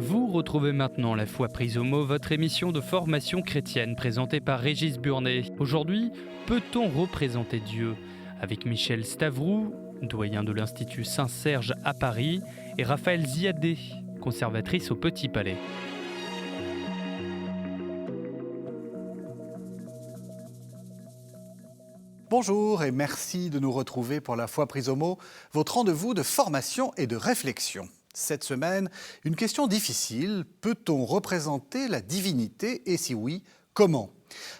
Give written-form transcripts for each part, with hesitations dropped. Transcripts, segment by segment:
Vous retrouvez maintenant La Foi prise au mot, votre émission de formation chrétienne présentée par Régis Burnet. Aujourd'hui, peut-on représenter Dieu ? Avec Michel Stavroux, doyen de l'Institut Saint-Serge à Paris, et Raphaël Ziadé, conservatrice au Petit Palais. Bonjour et merci de nous retrouver pour La Foi prise au mot, votre rendez-vous de formation et de réflexion. Cette semaine, une question difficile, peut-on représenter la divinité et si oui, comment ?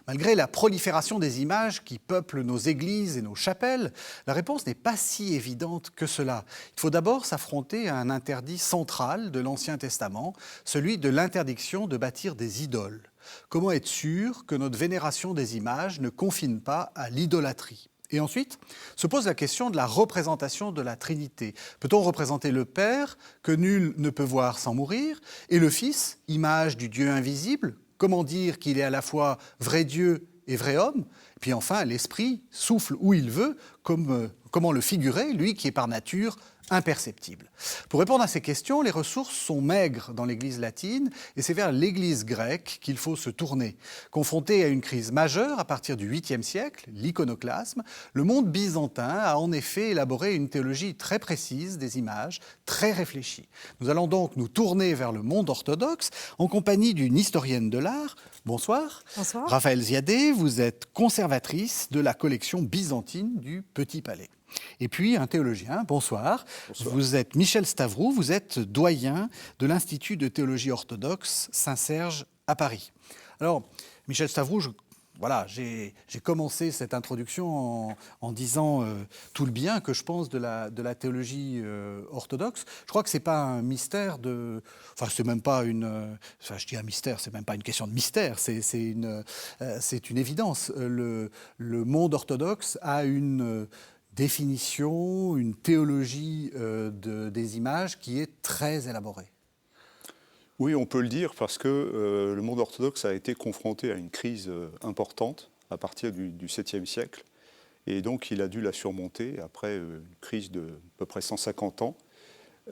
Malgré la prolifération des images qui peuplent nos églises et nos chapelles, la réponse n'est pas si évidente que cela. Il faut d'abord s'affronter à un interdit central de l'Ancien Testament, celui de l'interdiction de bâtir des idoles. Comment être sûr que notre vénération des images ne confine pas à l'idolâtrie ? Et ensuite, se pose la question de la représentation de la Trinité. Peut-on représenter le Père, que nul ne peut voir sans mourir, et le Fils, image du Dieu invisible ? Comment dire qu'il est à la fois vrai Dieu et vrai homme ? Et puis enfin, l'Esprit souffle où il veut, comment le figurer, lui qui est par nature imperceptible. Pour répondre à ces questions, les ressources sont maigres dans l'Église latine et c'est vers l'Église grecque qu'il faut se tourner. Confronté à une crise majeure à partir du 8e siècle, l'iconoclasme, le monde byzantin a en effet élaboré une théologie très précise des images, très réfléchie. Nous allons donc nous tourner vers le monde orthodoxe en compagnie d'une historienne de l'art. Bonsoir. Bonsoir. Raphaël Ziadé, vous êtes conservatrice de la collection byzantine du Petit Palais. Et puis un théologien, bonsoir. Vous êtes Michel Stavroux, vous êtes doyen de l'Institut de théologie orthodoxe Saint-Serge à Paris. Alors, Michel Stavroux, j'ai commencé cette introduction en disant tout le bien que je pense de la théologie orthodoxe. Je crois que c'est pas un mystère c'est même pas je dis un mystère, c'est même pas une question de mystère, c'est une évidence. Le monde orthodoxe a une définition, une théologie des images qui est très élaborée. Oui, on peut le dire parce que le monde orthodoxe a été confronté à une crise importante à partir du 7e siècle. Et donc, il a dû la surmonter après une crise de à peu près 150 ans,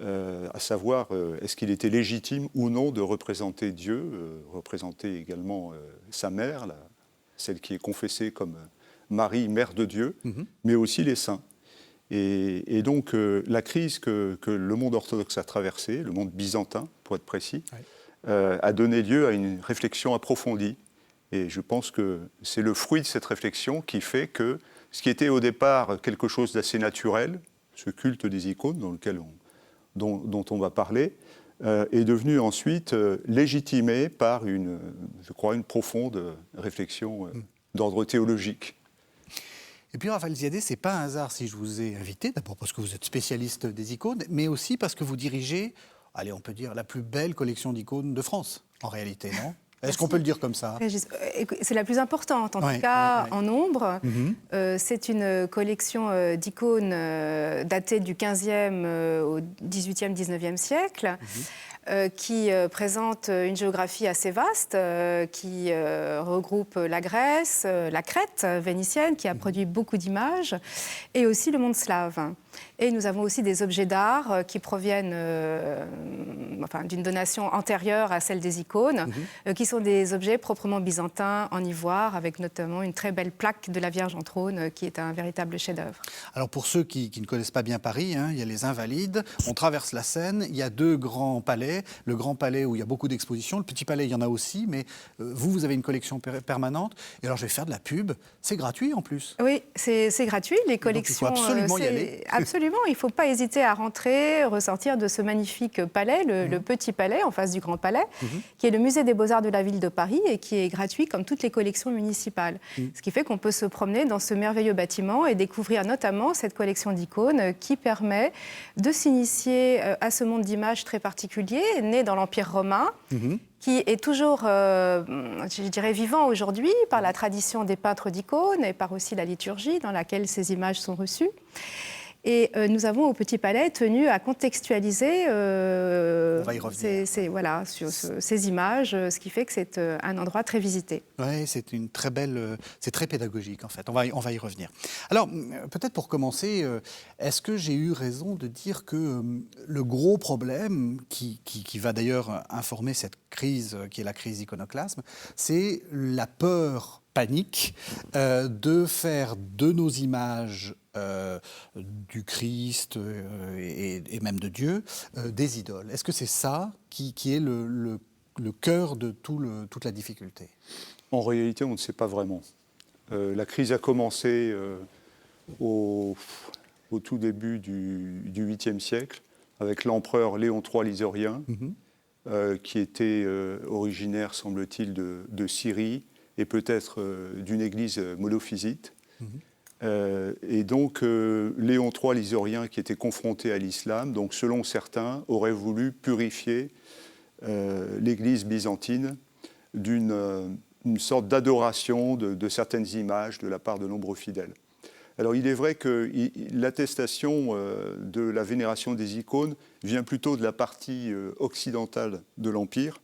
à savoir est-ce qu'il était légitime ou non de représenter Dieu, représenter également sa mère, celle qui est confessée comme Marie, mère de Dieu, mais aussi les saints. Et donc, la crise que le monde orthodoxe a traversée, le monde byzantin, pour être précis, a donné lieu à une réflexion approfondie. Et je pense que c'est le fruit de cette réflexion qui fait que ce qui était au départ quelque chose d'assez naturel, ce culte des icônes dont on va parler, est devenu ensuite légitimé par une profonde réflexion d'ordre théologique. Et puis Raphaël Ziadé, c'est pas un hasard si je vous ai invité, d'abord parce que vous êtes spécialiste des icônes, mais aussi parce que vous dirigez, on peut dire, la plus belle collection d'icônes de France, en réalité, non ? Est-ce qu'on peut le dire comme ça ? C'est la plus importante, en tout cas en nombre. C'est une collection d'icônes datée du 15e au 18e, 19e siècle. Qui présente une géographie assez vaste, qui regroupe la Grèce, la Crète vénitienne, qui a produit beaucoup d'images, et aussi le monde slave. Et nous avons aussi des objets d'art qui proviennent d'une donation antérieure à celle des icônes, qui sont des objets proprement byzantins en ivoire, avec notamment une très belle plaque de la Vierge en trône, qui est un véritable chef-d'œuvre. Alors pour ceux qui ne connaissent pas bien Paris, il y a les Invalides, on traverse la Seine, il y a deux grands palais, le Grand Palais où il y a beaucoup d'expositions, le Petit Palais il y en a aussi, mais vous avez une collection permanente. Et alors je vais faire de la pub, c'est gratuit en plus. Oui, c'est gratuit, les collections. Donc il faut absolument y aller. Absolument, il ne faut pas hésiter à rentrer, ressortir de ce magnifique palais, le Petit Palais, en face du Grand Palais, qui est le musée des Beaux-Arts de la ville de Paris et qui est gratuit comme toutes les collections municipales. Ce qui fait qu'on peut se promener dans ce merveilleux bâtiment et découvrir notamment cette collection d'icônes qui permet de s'initier à ce monde d'images très particulier, né dans l'Empire romain, qui est toujours, je dirais, vivant aujourd'hui par la tradition des peintres d'icônes et par aussi la liturgie dans laquelle ces images sont reçues. Et nous avons au Petit Palais tenu à contextualiser ces images, ce qui fait que c'est un endroit très visité. Oui, c'est une très belle, c'est très pédagogique en fait. On va y revenir. Alors peut-être pour commencer, est-ce que j'ai eu raison de dire que le gros problème qui va d'ailleurs informer cette crise qui est la crise iconoclasme, c'est la peur panique de faire de nos images du Christ et même de Dieu des idoles. Est-ce que c'est ça qui est le cœur de toute la difficulté? En réalité, on ne sait pas vraiment. La crise a commencé au tout début du 8e siècle avec l'empereur Léon III Lysorien, qui était originaire, semble-t-il, de Syrie et peut-être d'une église monophysite. Et donc, Léon III Lysorien, qui était confronté à l'islam, donc selon certains, aurait voulu purifier l'église byzantine d'une sorte d'adoration de certaines images de la part de nombreux fidèles. Alors, il est vrai que l'attestation de la vénération des icônes vient plutôt de la partie occidentale de l'Empire,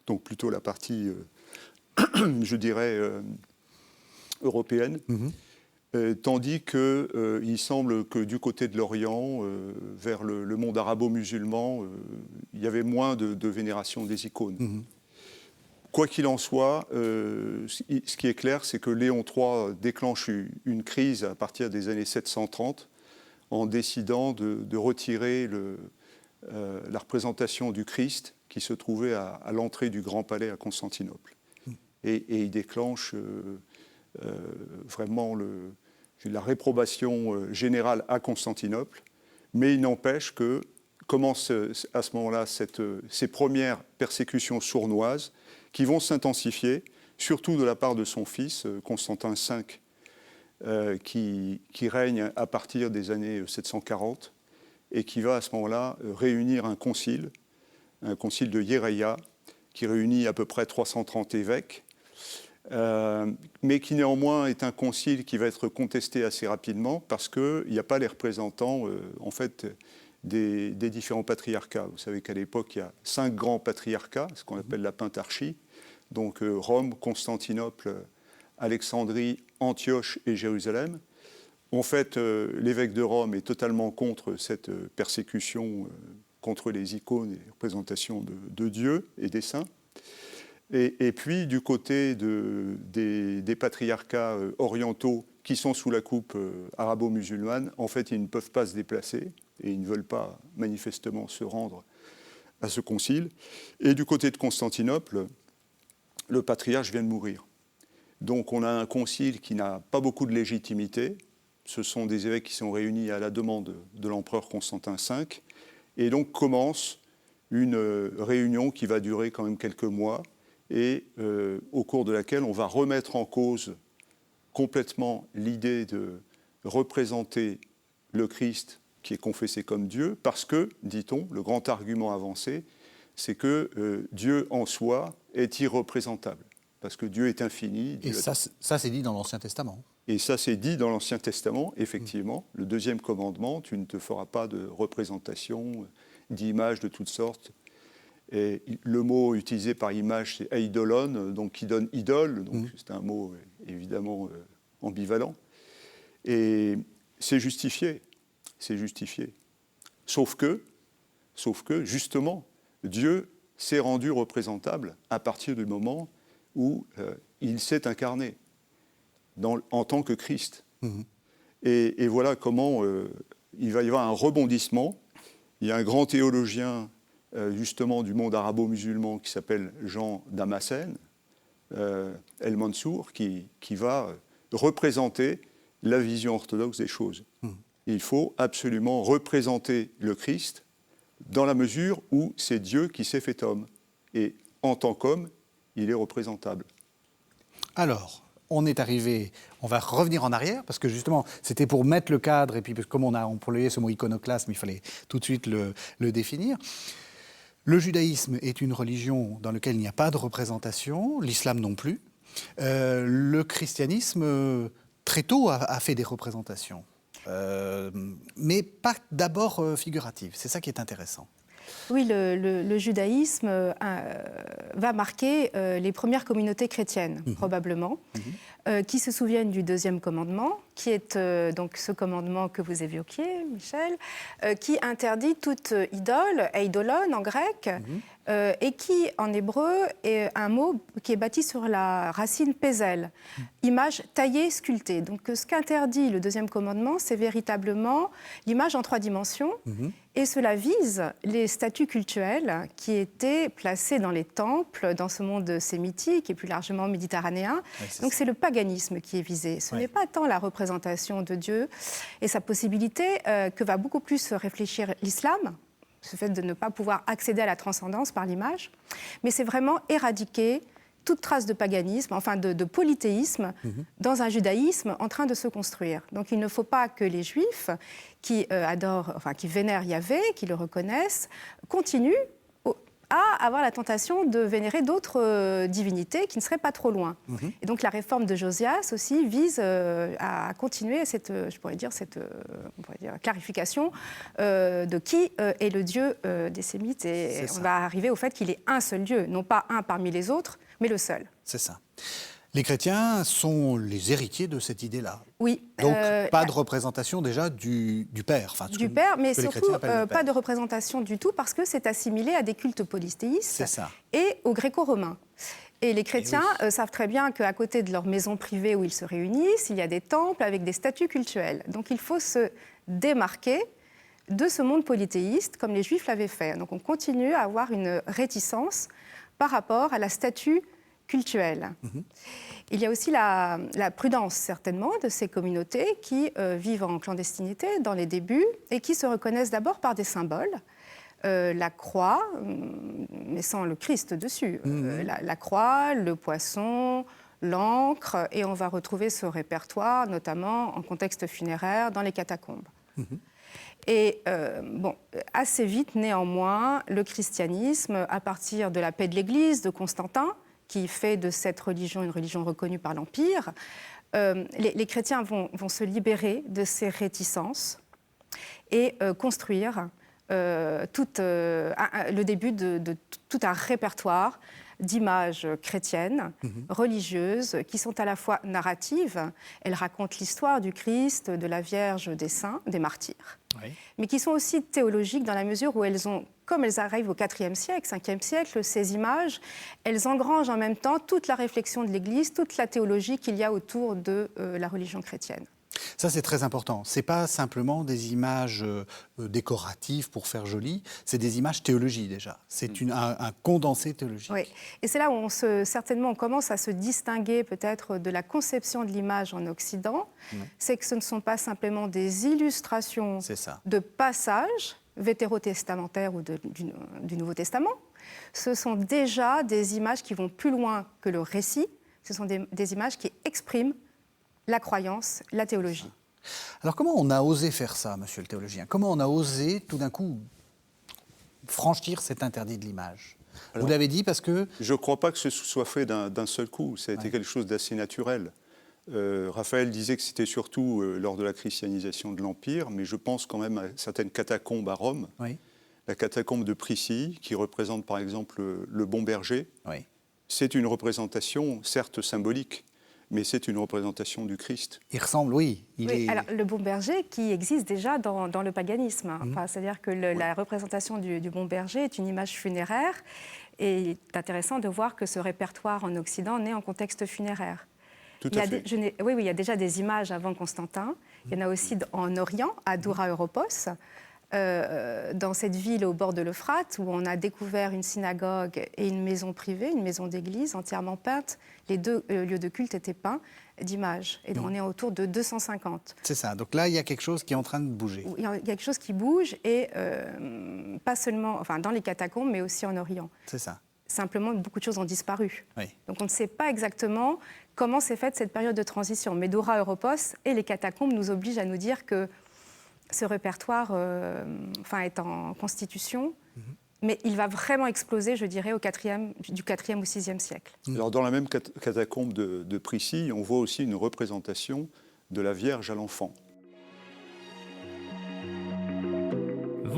donc plutôt la partie, je dirais, européenne. Tandis qu'il semble que du côté de l'Orient, vers le monde arabo-musulman, il y avait moins de vénération des icônes. Quoi qu'il en soit, ce qui est clair, c'est que Léon III déclenche une crise à partir des années 730 en décidant de retirer la représentation du Christ qui se trouvait à l'entrée du Grand Palais à Constantinople. Et il déclenche vraiment la réprobation générale à Constantinople, mais il n'empêche que commencent à ce moment-là ces premières persécutions sournoises qui vont s'intensifier, surtout de la part de son fils, Constantin V, qui règne à partir des années 740 et qui va à ce moment-là réunir un concile de Hiereia, qui réunit à peu près 330 évêques, mais qui néanmoins est un concile qui va être contesté assez rapidement parce qu'il n'y a pas les représentants en fait, des différents patriarcats. Vous savez qu'à l'époque, il y a 5 grands patriarcats, ce qu'on appelle la pentarchie, donc Rome, Constantinople, Alexandrie, Antioche et Jérusalem. En fait, l'évêque de Rome est totalement contre cette persécution contre les icônes et les représentations de Dieu et des saints. Et puis, du côté des patriarcats orientaux qui sont sous la coupe arabo-musulmane, en fait, ils ne peuvent pas se déplacer et ils ne veulent pas manifestement se rendre à ce concile. Et du côté de Constantinople, le patriarche vient de mourir. Donc on a un concile qui n'a pas beaucoup de légitimité. Ce sont des évêques qui sont réunis à la demande de l'empereur Constantin V. Et donc commence une réunion qui va durer quand même quelques mois et au cours de laquelle on va remettre en cause complètement l'idée de représenter le Christ qui est confessé comme Dieu, parce que, dit-on, le grand argument avancé, c'est que Dieu en soi est irreprésentable, parce que Dieu est infini. Et ça c'est dit dans l'Ancien Testament. Et ça, c'est dit dans l'Ancien Testament, effectivement. Le 2e commandement, tu ne te feras pas de représentation, d'images de toutes sortes. Et le mot utilisé par image, c'est eidolon, donc qui donne idole, donc c'est un mot évidemment ambivalent. Et c'est justifié, Sauf que, justement, Dieu s'est rendu représentable à partir du moment où il s'est incarné en tant que Christ. Et voilà comment il va y avoir un rebondissement. Il y a un grand théologien justement du monde arabo-musulman qui s'appelle Jean Damascène, El Mansour, qui va représenter la vision orthodoxe des choses. Il faut absolument représenter le Christ dans la mesure où c'est Dieu qui s'est fait homme. Et en tant qu'homme, il est représentable. Alors, on est arrivé, on va revenir en arrière, parce que justement, c'était pour mettre le cadre, et puis comme on a employé ce mot iconoclasme, il fallait tout de suite le définir. Le judaïsme est une religion dans laquelle il n'y a pas de représentation, l'islam non plus. Le christianisme, très tôt, a fait des représentations. mais pas d'abord figurative. C'est ça qui est intéressant. Oui, le judaïsme va marquer les premières communautés chrétiennes, probablement, qui se souviennent du deuxième commandement, qui est donc ce commandement que vous évoquiez, Michel, qui interdit toute idole, eidolon en grec, et qui, en hébreu, est un mot qui est bâti sur la racine pézel, image taillée, sculptée. Donc ce qu'interdit le deuxième commandement, c'est véritablement l'image en 3 dimensions, et cela vise les statues cultuelles qui étaient placées dans les temples, dans ce monde sémitique et plus largement méditerranéen. Ouais, donc c'est le paganisme qui est visé. Ce n'est pas tant la représentation de Dieu et sa possibilité que va beaucoup plus réfléchir l'islam, ce fait de ne pas pouvoir accéder à la transcendance par l'image, mais c'est vraiment éradiquer toute trace de paganisme, enfin de polythéisme, dans un judaïsme en train de se construire. Donc il ne faut pas que les Juifs qui adorent, enfin qui vénèrent Yahvé, qui le reconnaissent, continuent à avoir la tentation de vénérer d'autres divinités qui ne seraient pas trop loin. Et donc la réforme de Josias aussi vise à continuer cette clarification de qui est le Dieu des Sémites. Et on va arriver au fait qu'il est un seul Dieu, non pas un parmi les autres, mais le seul. C'est ça. Les chrétiens sont les héritiers de cette idée-là. Oui. Donc, pas de représentation déjà du Père. Enfin, du Père, mais surtout pas de représentation du tout, parce que c'est assimilé à des cultes polythéistes et aux gréco-romains. Et les chrétiens savent très bien qu'à côté de leur maison privée où ils se réunissent, il y a des temples avec des statues cultuelles. Donc il faut se démarquer de ce monde polythéiste, comme les Juifs l'avaient fait. Donc on continue à avoir une réticence par rapport à la statue cultuelle. Il y a aussi la prudence, certainement, de ces communautés qui vivent en clandestinité dans les débuts et qui se reconnaissent d'abord par des symboles. La croix, mais sans le Christ dessus. La croix, le poisson, l'encre, et on va retrouver ce répertoire, notamment en contexte funéraire, dans les catacombes. Et assez vite, néanmoins, le christianisme, à partir de la paix de l'Église, de Constantin, qui fait de cette religion une religion reconnue par l'Empire, les chrétiens vont se libérer de ces réticences et construire le début de tout un répertoire d'images chrétiennes, religieuses, qui sont à la fois narratives, elles racontent l'histoire du Christ, de la Vierge, des saints, des martyrs, mais qui sont aussi théologiques dans la mesure où comme elles arrivent au IVe siècle, 5e siècle, ces images, elles engrangent en même temps toute la réflexion de l'Église, toute la théologie qu'il y a autour de la religion chrétienne. Ça, c'est très important. Ce n'est pas simplement des images décoratives pour faire joli, c'est des images théologiques déjà. C'est un condensé théologique. Oui, et c'est là où certainement on commence à se distinguer peut-être de la conception de l'image en Occident. C'est que ce ne sont pas simplement des illustrations de passages vétérotestamentaires ou du Nouveau Testament. Ce sont déjà des images qui vont plus loin que le récit. Ce sont des images qui expriment la croyance, la théologie. Alors comment on a osé faire ça, monsieur le théologien? Comment on a osé tout d'un coup franchir cet interdit de l'image? Vous l'avez dit parce que... Je ne crois pas que ce soit fait d'un seul coup. Ça a été quelque chose d'assez naturel. Raphaël disait que c'était surtout lors de la christianisation de l'Empire, mais je pense quand même à certaines catacombes à Rome. La catacombe de Priscille, qui représente par exemple le bon berger. C'est une représentation, certes symbolique, mais c'est une représentation du Christ. Il ressemble, alors, le bon berger qui existe déjà dans le paganisme. Enfin, c'est-à-dire que la représentation du bon berger est une image funéraire. Et il est intéressant de voir que ce répertoire en Occident naît en contexte funéraire. Tout à fait. Il y a déjà des images avant Constantin. Il y en a aussi en Orient, à Doura Europos. Dans cette ville au bord de l'Euphrate, où on a découvert une synagogue et une maison privée, une maison d'église entièrement peinte. Les deux lieux de culte étaient peints d'images. Et on est autour de 250. C'est ça. Donc là, il y a quelque chose qui est en train de bouger. Il y a quelque chose qui bouge, et pas seulement dans les catacombes, mais aussi en Orient. C'est ça. Simplement, beaucoup de choses ont disparu. Donc on ne sait pas exactement comment s'est faite cette période de transition. Mais Doura Europos et les catacombes nous obligent à nous dire que ce répertoire est en constitution, mais il va vraiment exploser, je dirais, du 4e ou 6e siècle. Alors, dans la même catacombe de Priscille, on voit aussi une représentation de la Vierge à l'enfant.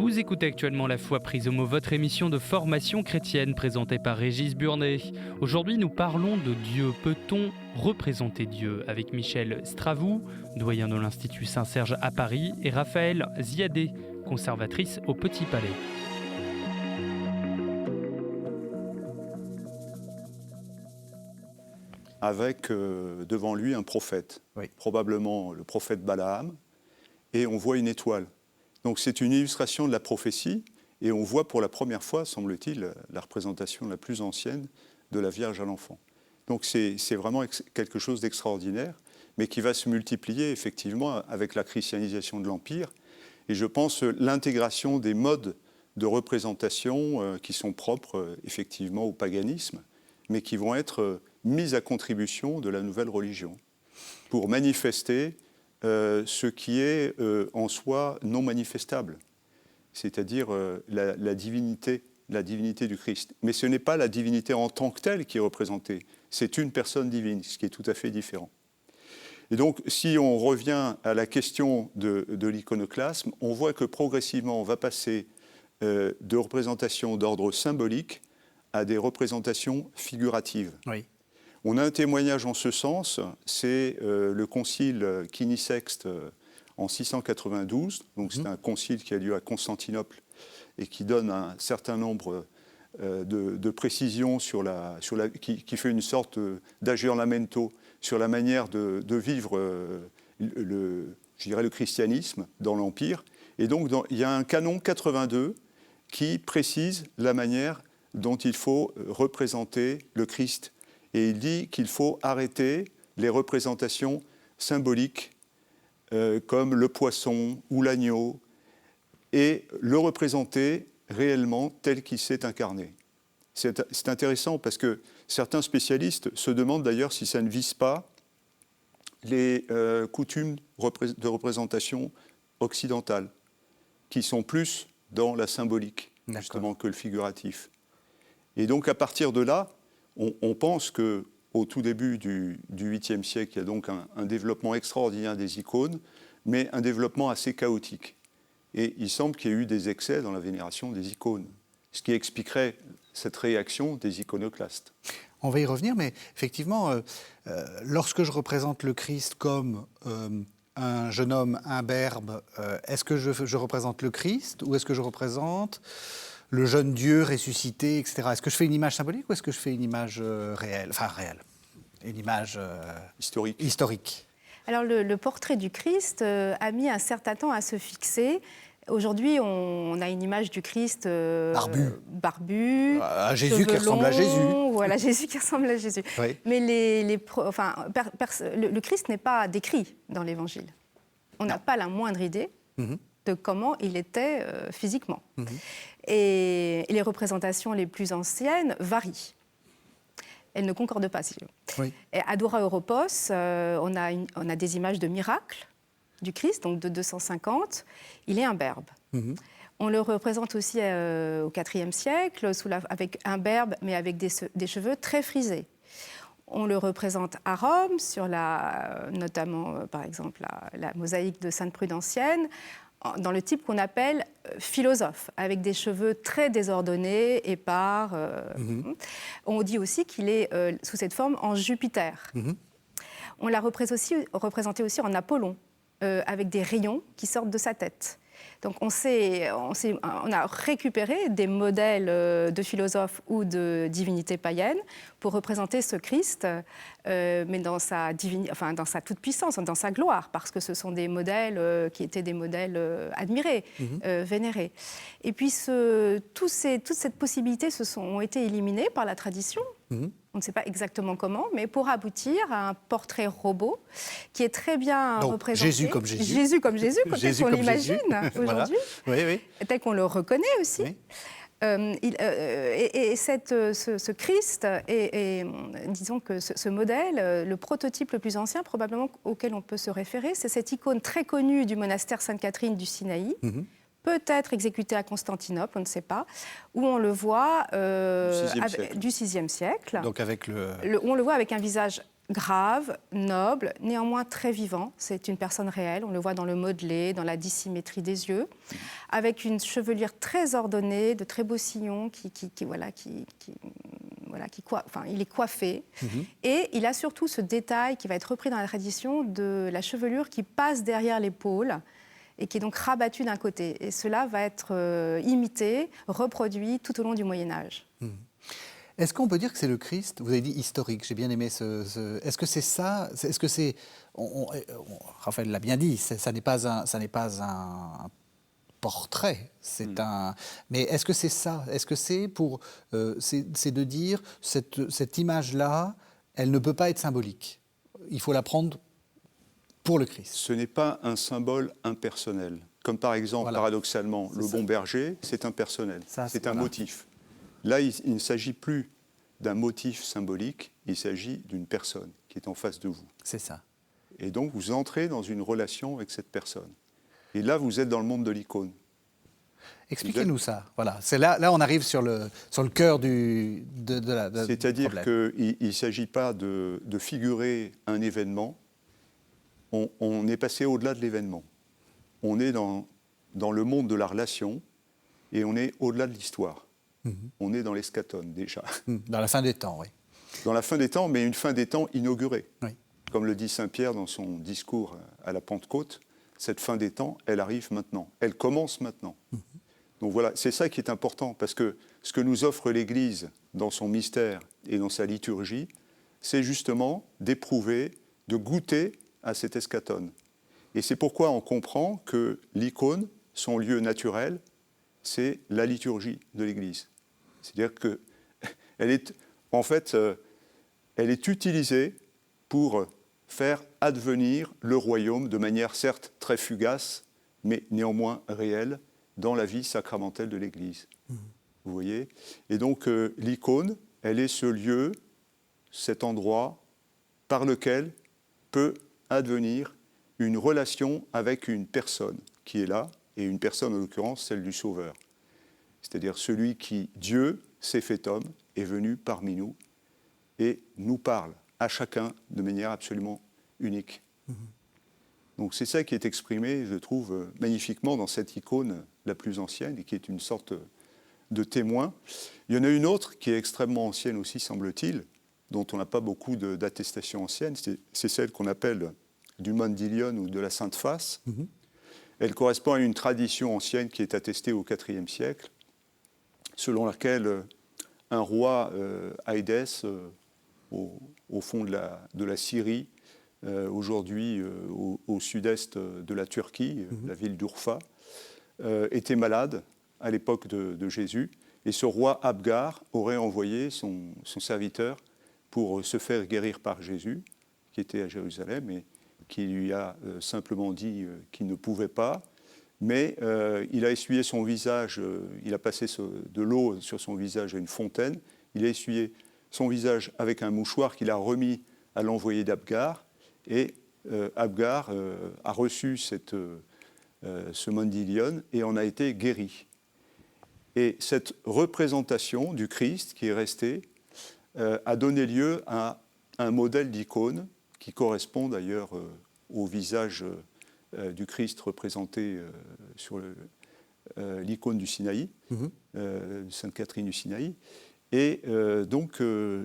Vous écoutez actuellement La Foi prise au mot, votre émission de formation chrétienne présentée par Régis Burnet. Aujourd'hui, nous parlons de Dieu. Peut-on représenter Dieu? Avec Michel Stravou, doyen de l'Institut Saint-Serge à Paris, et Raphaël Ziadé, conservatrice au Petit Palais. Avec devant lui un prophète, probablement le prophète Balaam, et on voit une étoile. Donc c'est une illustration de la prophétie, et on voit pour la première fois, semble-t-il, la représentation la plus ancienne de la Vierge à l'enfant. Donc c'est vraiment quelque chose d'extraordinaire, mais qui va se multiplier effectivement avec la christianisation de l'Empire, et je pense l'intégration des modes de représentation qui sont propres effectivement au paganisme, mais qui vont être mises à contribution de la nouvelle religion, pour manifester ce qui est en soi non manifestable, c'est-à-dire la divinité du Christ. Mais ce n'est pas la divinité en tant que telle qui est représentée, c'est une personne divine, ce qui est tout à fait différent. Et donc, si on revient à la question de l'iconoclasme, on voit que progressivement, on va passer de représentations d'ordre symbolique à des représentations figuratives. Oui. On a un témoignage en ce sens, c'est le concile Quinisext en 692. Donc c'est un concile qui a lieu à Constantinople et qui donne un certain nombre de précisions qui fait une sorte d'aggiornamento sur la manière de vivre le christianisme dans l'Empire. Et donc il y a un canon 82 qui précise la manière dont il faut représenter le Christ. Et il dit qu'il faut arrêter les représentations symboliques comme le poisson ou l'agneau et le représenter réellement tel qu'il s'est incarné. C'est intéressant parce que certains spécialistes se demandent d'ailleurs si ça ne vise pas les coutumes de représentation occidentale qui sont plus dans la symbolique justement que le figuratif. Et donc à partir de là, on pense qu'au tout début du 8e siècle, il y a donc un développement extraordinaire des icônes, mais un développement assez chaotique. Et il semble qu'il y ait eu des excès dans la vénération des icônes, ce qui expliquerait cette réaction des iconoclastes. On va y revenir, mais effectivement, lorsque je représente le Christ comme un jeune homme imberbe, est-ce que je représente le Christ ou est-ce que je représente le jeune Dieu ressuscité, etc. Est-ce que je fais une image symbolique ou est-ce que je fais une image réelle? Enfin, réelle. Une image historique. Alors, le portrait du Christ a mis un certain temps à se fixer. Aujourd'hui, on a une image du Christ barbu Jésus qui ressemble à Jésus. Voilà, Jésus qui ressemble à Jésus. Oui. Mais le Christ n'est pas décrit dans l'Évangile. On n'a pas la moindre idée de comment il était physiquement. Et les représentations les plus anciennes varient. Elles ne concordent pas, si je veux. Oui. Et à Dura Europos, on a des images de miracles du Christ, donc de 250. Il est imberbe. On le représente aussi au IVe siècle, avec imberbe, mais avec des cheveux très frisés. On le représente à Rome, notamment, par exemple, la mosaïque de Sainte Prudentienne, dans le type qu'on appelle philosophe, avec des cheveux très désordonnés, épars. On dit aussi qu'il est sous cette forme en Jupiter. On l'a représenté aussi en Apollon, avec des rayons qui sortent de sa tête. Donc on a récupéré des modèles de philosophes ou de divinités païennes pour représenter ce Christ, mais dans sa toute-puissance, dans sa gloire, parce que ce sont des modèles qui étaient des modèles admirés, vénérés. Et puis toutes ces possibilités ont été éliminées par la tradition. On ne sait pas exactement comment, mais pour aboutir à un portrait robot qui est très bien représenté. Jésus comme Jésus. Jésus comme Jésus, tel qu'on l'imagine aujourd'hui, oui. Tel qu'on le reconnaît aussi. Oui. Ce Christ, disons que ce modèle, le prototype le plus ancien probablement auquel on peut se référer, c'est cette icône très connue du monastère Sainte-Catherine du Sinaï, peut-être exécuté à Constantinople, on ne sait pas, où on le voit du VIe siècle. Donc avec où on le voit avec un visage grave, noble, néanmoins très vivant. C'est une personne réelle, on le voit dans le modelé, dans la dissymétrie des yeux, avec une chevelure très ordonnée, de très beaux sillons il est coiffé. Et il a surtout ce détail qui va être repris dans la tradition de la chevelure qui passe derrière l'épaule et qui est donc rabattue d'un côté. Et cela va être imité, reproduit tout au long du Moyen-Âge. Est-ce qu'on peut dire que c'est le Christ? Vous avez dit historique, j'ai bien aimé Est-ce que c'est ça? Est-ce que c'est... Raphaël l'a bien dit, ça n'est pas un portrait, mais est-ce que c'est ça? Est-ce que c'est pour... c'est de dire, cette image-là, elle ne peut pas être symbolique. Il faut la prendre pour le Christ. Ce n'est pas un symbole impersonnel. Comme par exemple, paradoxalement, le bon berger, c'est impersonnel. C'est un motif. Là, il ne s'agit plus d'un motif symbolique, il s'agit d'une personne qui est en face de vous. C'est ça. Et donc, vous entrez dans une relation avec cette personne. Et là, vous êtes dans le monde de l'icône. Expliquez-nous ça. Voilà. C'est là, on arrive sur le cœur de la C'est-à-dire qu'il ne s'agit pas de figurer un événement. On est passé au-delà de l'événement. On est dans le monde de la relation et on est au-delà de l'histoire. On est dans l'eschatone, déjà. Dans la fin des temps, oui. Dans la fin des temps, mais une fin des temps inaugurée. Oui. Comme le dit saint Pierre dans son discours à la Pentecôte, cette fin des temps, elle arrive maintenant. Elle commence maintenant. Donc voilà, c'est ça qui est important, parce que ce que nous offre l'Église dans son mystère et dans sa liturgie, c'est justement d'éprouver, de goûter à cet eschatone. Et c'est pourquoi on comprend que l'icône, son lieu naturel, c'est la liturgie de l'Église. C'est-à-dire qu'elle est, en fait, elle est utilisée pour faire advenir le royaume de manière certes très fugace, mais néanmoins réelle, dans la vie sacramentelle de l'Église. Vous voyez ? Et donc l'icône, elle est ce lieu, cet endroit par lequel peut advenir une relation avec une personne qui est là, et une personne en l'occurrence celle du Sauveur. C'est-à-dire celui qui, Dieu, s'est fait homme, est venu parmi nous et nous parle à chacun de manière absolument unique. Donc c'est ça qui est exprimé, je trouve, magnifiquement dans cette icône la plus ancienne et qui est une sorte de témoin. Il y en a une autre qui est extrêmement ancienne aussi, semble-t-il, dont on n'a pas beaucoup d'attestations anciennes, c'est celle qu'on appelle du Mandylion ou de la Sainte Face. Elle correspond à une tradition ancienne qui est attestée au IVe siècle, selon laquelle un roi, Aïdès, au fond de la Syrie, aujourd'hui au sud-est de la Turquie, la ville d'Urfa, était malade à l'époque de Jésus. Et ce roi Abgar aurait envoyé son serviteur pour se faire guérir par Jésus, qui était à Jérusalem, et qui lui a simplement dit qu'il ne pouvait pas. Mais il a essuyé son visage, il a passé de l'eau sur son visage à une fontaine, il a essuyé son visage avec un mouchoir qu'il a remis à l'envoyé d'Abgar, et Abgar a reçu ce Mandylion et en a été guéri. Et cette représentation du Christ qui est restée a donné lieu à un modèle d'icône qui correspond d'ailleurs au visage du Christ représenté sur l'icône du Sinaï, Sainte Catherine du Sinaï. Et donc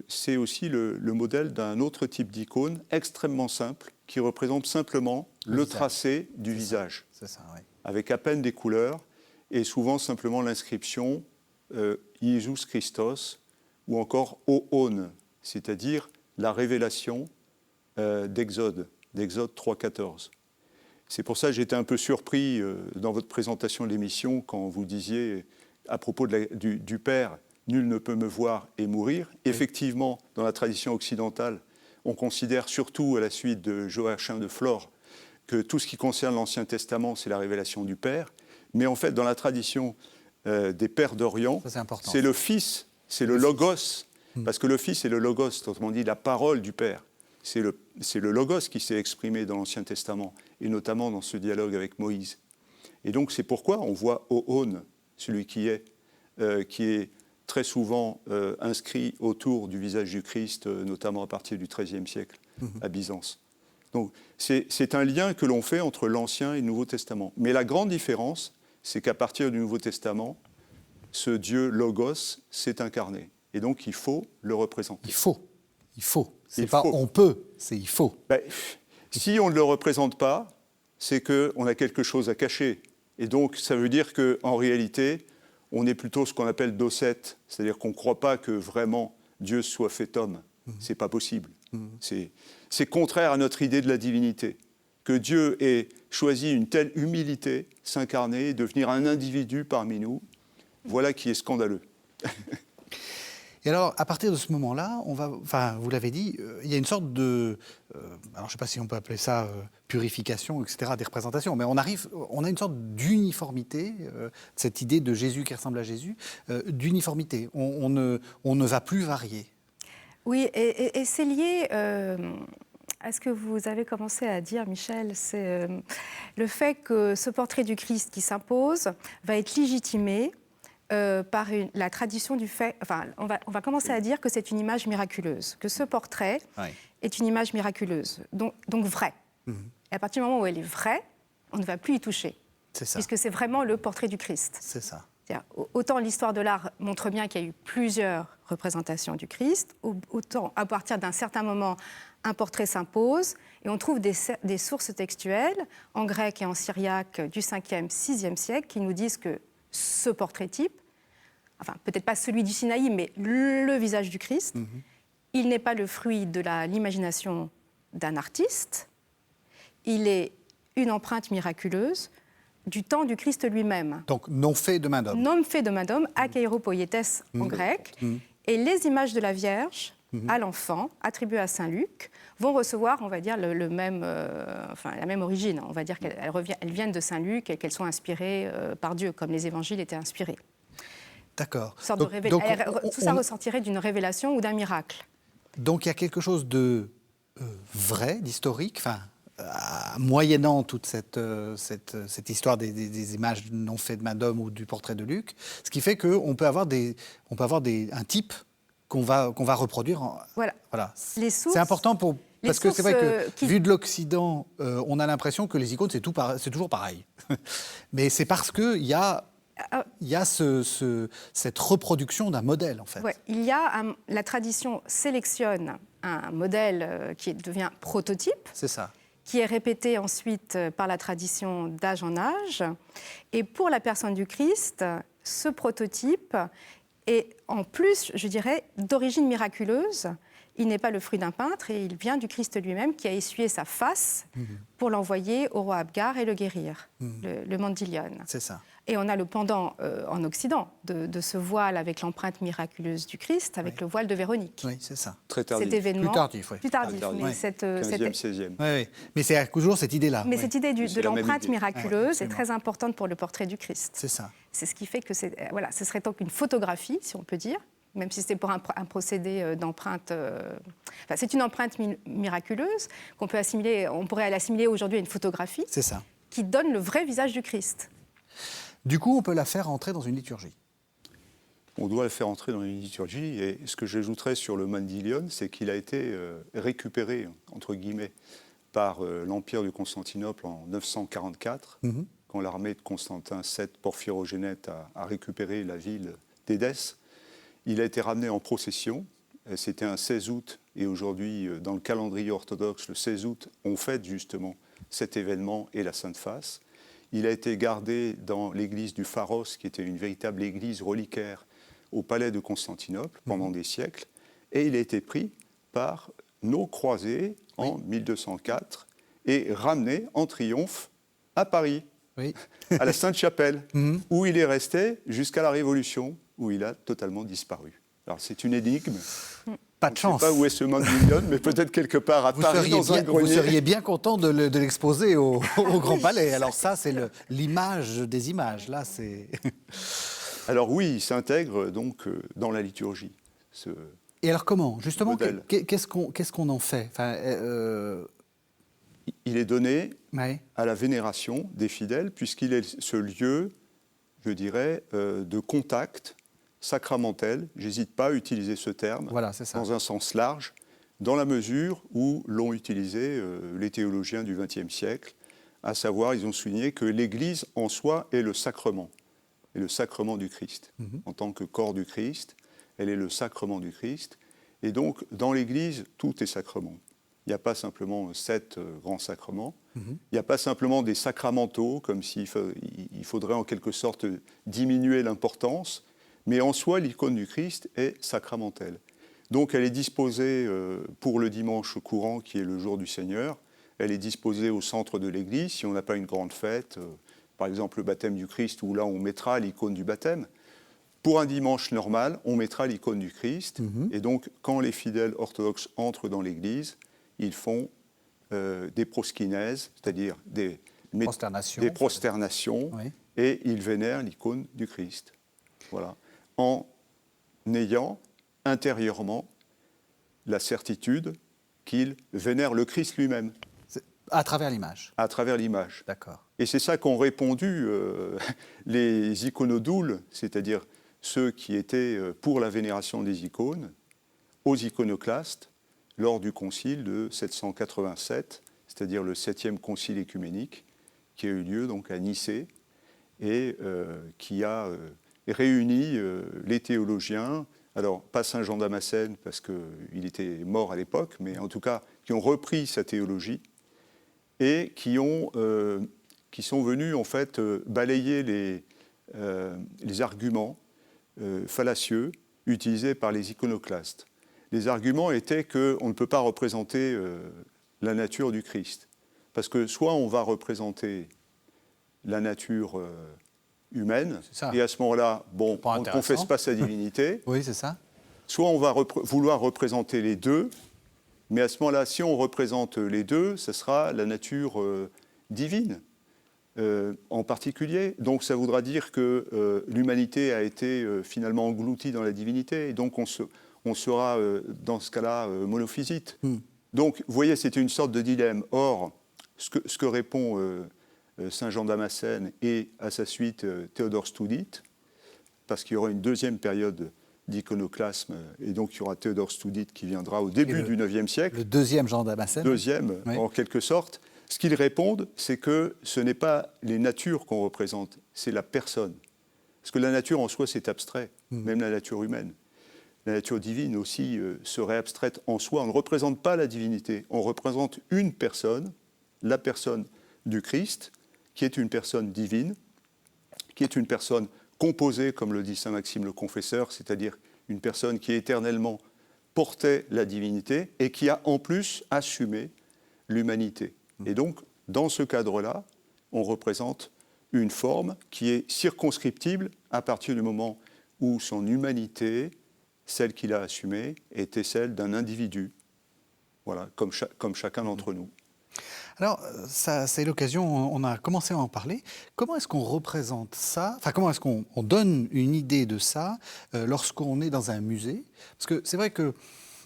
c'est aussi le modèle d'un autre type d'icône extrêmement simple qui représente simplement le tracé du visage, avec à peine des couleurs et souvent simplement l'inscription Iisus Christos ou encore Oon, c'est-à-dire la révélation d'Exode 3,14. C'est pour ça que j'étais un peu surpris dans votre présentation de l'émission quand vous disiez à propos du Père, nul ne peut me voir et mourir. Oui. Effectivement, dans la tradition occidentale, on considère surtout à la suite de Joachim de Flore que tout ce qui concerne l'Ancien Testament, c'est la révélation du Père. Mais en fait, dans la tradition des Pères d'Orient, c'est le Fils, c'est le Logos, parce que le Fils est le Logos, autrement dit la parole du Père. C'est le Logos qui s'est exprimé dans l'Ancien Testament, et notamment dans ce dialogue avec Moïse. Et donc c'est pourquoi on voit Oon, celui qui est très souvent inscrit autour du visage du Christ, notamment à partir du XIIIe siècle, à Byzance. Donc c'est un lien que l'on fait entre l'Ancien et le Nouveau Testament. Mais la grande différence, c'est qu'à partir du Nouveau Testament, ce Dieu Logos s'est incarné. Et donc il faut le représenter. Il faut. C'est pas on peut, c'est il faut. Si on ne le représente pas, c'est qu'on a quelque chose à cacher. Et donc ça veut dire qu'en réalité, on est plutôt ce qu'on appelle docète, c'est-à-dire qu'on ne croit pas que vraiment Dieu soit fait homme. C'est pas possible. C'est contraire à notre idée de la divinité. Que Dieu ait choisi une telle humilité, s'incarner, devenir un individu parmi nous, voilà qui est scandaleux. Et alors, à partir de ce moment-là, vous l'avez dit, il y a une sorte de, alors je ne sais pas si on peut appeler ça purification, etc., des représentations, mais on a une sorte d'uniformité, cette idée de Jésus qui ressemble à Jésus, d'uniformité. On ne va plus varier. Oui, et c'est lié à ce que vous avez commencé à dire, Michel, c'est le fait que ce portrait du Christ qui s'impose va être légitimé par la tradition du fait... Enfin, on va commencer à dire que c'est une image miraculeuse, que ce portrait est une image miraculeuse, donc vraie. Et à partir du moment où elle est vraie, on ne va plus y toucher. C'est ça. Puisque c'est vraiment le portrait du Christ. C'est ça. Autant l'histoire de l'art montre bien qu'il y a eu plusieurs représentations du Christ, autant à partir d'un certain moment, un portrait s'impose et on trouve des sources textuelles en grec et en syriaque du 5e, 6e siècle qui nous disent que ce portrait type, enfin peut-être pas celui du Sinaï, mais le visage du Christ, il n'est pas le fruit de l'imagination d'un artiste, il est une empreinte miraculeuse du temps du Christ lui-même. Donc, non fait de main d'homme. Non fait de main d'homme, akeiropoietes en grec. Et les images de la Vierge à l'enfant, attribuées à Saint Luc, vont recevoir, on va dire, la même origine. On va dire qu'elles viennent de Saint Luc et qu'elles sont inspirées par Dieu, comme les évangiles étaient inspirés. D'accord. Tout ça ressortirait d'une révélation ou d'un miracle. Donc, il y a quelque chose de vrai, d'historique, moyennant toute cette histoire des images non faites de main d'homme ou du portrait de Luc, ce qui fait qu'on peut avoir un type qu'on va reproduire. Voilà. C'est important parce que c'est vrai que, vu de l'Occident, on a l'impression que les icônes, c'est toujours pareil. Mais c'est parce qu'il y a cette reproduction d'un modèle, en fait. Ouais, la tradition sélectionne un modèle qui devient prototype. C'est ça. Qui est répété ensuite par la tradition d'âge en âge. Et pour la personne du Christ, ce prototype est en plus, je dirais, d'origine miraculeuse. Il n'est pas le fruit d'un peintre et il vient du Christ lui-même qui a essuyé sa face pour l'envoyer au roi Abgar et le guérir, le Mandylion. C'est ça. Et on a le pendant en Occident de ce voile avec l'empreinte miraculeuse du Christ, avec le voile de Véronique. Oui, c'est ça. Très tardif. Cet événement, plus tardif, oui. Plus tardif, mais 15e, 16e. Oui. Mais c'est toujours cette idée-là. Mais cette idée de l'empreinte miraculeuse est absolument. très importante pour le portrait du Christ. C'est ça. C'est ce qui fait que ce serait donc une photographie, si on peut dire, même si c'était pour un procédé d'empreinte. C'est une empreinte miraculeuse qu'on peut assimiler, on pourrait l'assimiler aujourd'hui à une photographie. C'est ça. Qui donne le vrai visage du Christ. Du coup, on peut la faire entrer dans une liturgie. On doit la faire entrer dans une liturgie. Et ce que j'ajouterais sur le Mandylion, c'est qu'il a été récupéré, entre guillemets, par l'Empire de Constantinople en 944, quand l'armée de Constantin VII Porphyrogénète a récupéré la ville d'Édesse. Il a été ramené en procession. C'était un 16 août. Et aujourd'hui, dans le calendrier orthodoxe, le 16 août, on fête justement cet événement et la Sainte Face. Il a été gardé dans l'église du Pharos, qui était une véritable église reliquaire au palais de Constantinople pendant des siècles. Et il a été pris par nos croisés en 1204 et ramené en triomphe à Paris, à la Sainte-Chapelle, où il est resté jusqu'à la Révolution, où il a totalement disparu. Alors c'est une énigme. Pas de chance. Je ne sais pas où est ce Mandylion, mais peut-être quelque part à Paris, dans un grenier. Vous seriez bien content de l'exposer au Grand Palais. Alors ça, c'est l'image des images. Là, c'est... Alors oui, il s'intègre donc dans la liturgie. Et alors comment ? Justement, qu'est-ce qu'on en fait ? Il est donné à la vénération des fidèles, puisqu'il est ce lieu, je dirais, de contact sacramentel, j'hésite pas à utiliser ce terme, dans un sens large, dans la mesure où l'ont utilisé les théologiens du XXe siècle, à savoir, ils ont souligné que l'Église en soi est le sacrement du Christ. En tant que corps du Christ, elle est le sacrement du Christ. Et donc, dans l'Église, tout est sacrement. Il n'y a pas simplement 7 grands sacrements. Il n'y a pas simplement des sacramentaux, comme s'il faudrait en quelque sorte diminuer l'importance. Mais en soi, l'icône du Christ est sacramentelle. Donc, elle est disposée pour le dimanche courant, qui est le jour du Seigneur. Elle est disposée au centre de l'Église, si on n'a pas une grande fête, par exemple le baptême du Christ, où là on mettra l'icône du baptême. Pour un dimanche normal, on mettra l'icône du Christ. Et donc, quand les fidèles orthodoxes entrent dans l'Église, ils font des proskinèses, c'est-à-dire des prosternations, oui. Et ils vénèrent l'icône du Christ. Voilà. En ayant intérieurement la certitude qu'ils vénèrent le Christ lui-même. À travers l'image. À travers l'image. D'accord. Et c'est ça qu'ont répondu les iconodoules, c'est-à-dire ceux qui étaient pour la vénération des icônes, aux iconoclastes, lors du concile de 787, c'est-à-dire le 7e concile écuménique, qui a eu lieu donc à Nicée, et qui a réuni les théologiens, alors pas Saint Jean Damascène, parce qu'il était mort à l'époque, mais en tout cas, qui ont repris sa théologie, et qui sont venus en fait balayer les arguments fallacieux utilisés par les iconoclastes. Les arguments étaient qu'on ne peut pas représenter la nature du Christ, parce que soit on va représenter la nature humaine, et à ce moment-là, bon, on ne confesse pas sa divinité. Oui, c'est ça. Soit on va vouloir représenter les deux, mais à ce moment-là, si on représente les deux, ce sera la nature divine en particulier. Donc ça voudra dire que l'humanité a été finalement engloutie dans la divinité, et donc on sera dans ce cas-là monophysite. Donc vous voyez, c'était une sorte de dilemme. Or, ce que répond Saint Jean Damascène et à sa suite Théodore Stoudite, parce qu'il y aura une deuxième période d'iconoclasme, et donc il y aura Théodore Stoudite qui viendra au début du IXe siècle. Le deuxième Jean Damascène. Deuxième, oui. En quelque sorte. Ce qu'ils répondent, c'est que ce n'est pas les natures qu'on représente, c'est la personne. Parce que la nature en soi, c'est abstrait, même la nature humaine. La nature divine aussi serait abstraite en soi. On ne représente pas la divinité, on représente une personne, la personne du Christ, qui est une personne divine, qui est une personne composée, comme le dit saint Maxime le Confesseur, c'est-à-dire une personne qui éternellement portait la divinité et qui a en plus assumé l'humanité. Et donc, dans ce cadre-là, on représente une forme qui est circonscriptible à partir du moment où son humanité, celle qu'il a assumée, était celle d'un individu, voilà, comme chacun d'entre nous. Alors, ça, c'est l'occasion, on a commencé à en parler. Comment est-ce qu'on représente ça ? Enfin, comment est-ce qu'on donne une idée de ça lorsqu'on est dans un musée ? Parce que c'est vrai que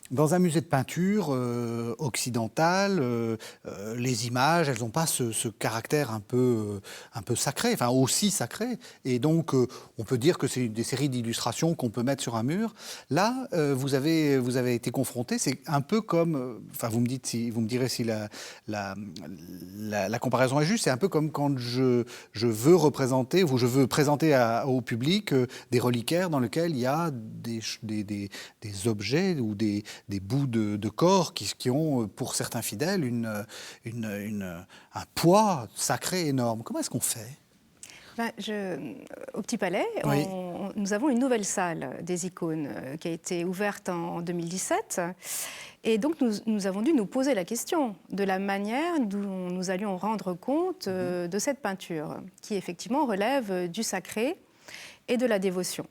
dans un musée de peinture occidentale, les images, elles n'ont pas ce caractère un peu sacré, enfin aussi sacré. Et donc, on peut dire que c'est des séries d'illustrations qu'on peut mettre sur un mur. Là, vous avez été confronté, c'est un peu comme, enfin vous me direz si la comparaison est juste, c'est un peu comme quand je veux représenter, ou je veux présenter au public des reliquaires dans lesquels il y a des objets ou des bouts de corps qui ont, pour certains fidèles, un poids sacré énorme. Comment est-ce qu'on fait ? Au Petit Palais, oui. Nous avons une nouvelle salle des icônes qui a été ouverte en 2017. Et donc, nous avons dû nous poser la question de la manière dont nous allions rendre compte de cette peinture, qui effectivement relève du sacré et de la dévotion.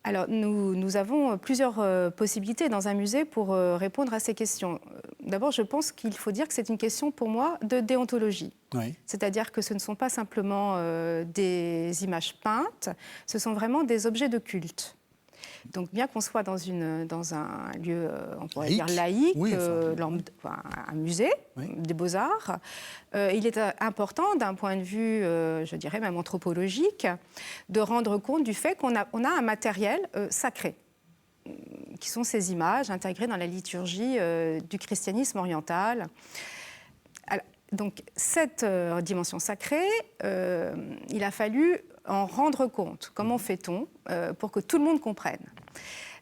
Alors, nous avons plusieurs possibilités dans un musée pour répondre à ces questions. D'abord, je pense qu'il faut dire que c'est une question, pour moi, de déontologie. Oui. C'est-à-dire que ce ne sont pas simplement des images peintes, ce sont vraiment des objets de culte. Donc, bien qu'on soit dans un lieu, on pourrait dire laïque, oui, un musée, oui, des beaux-arts, il est important, d'un point de vue, je dirais même anthropologique, de rendre compte du fait qu'on a un matériel sacré, qui sont ces images intégrées dans la liturgie du christianisme oriental. Alors, donc cette dimension sacrée, il a fallu en rendre compte. Comment fait-on pour que tout le monde comprenne ?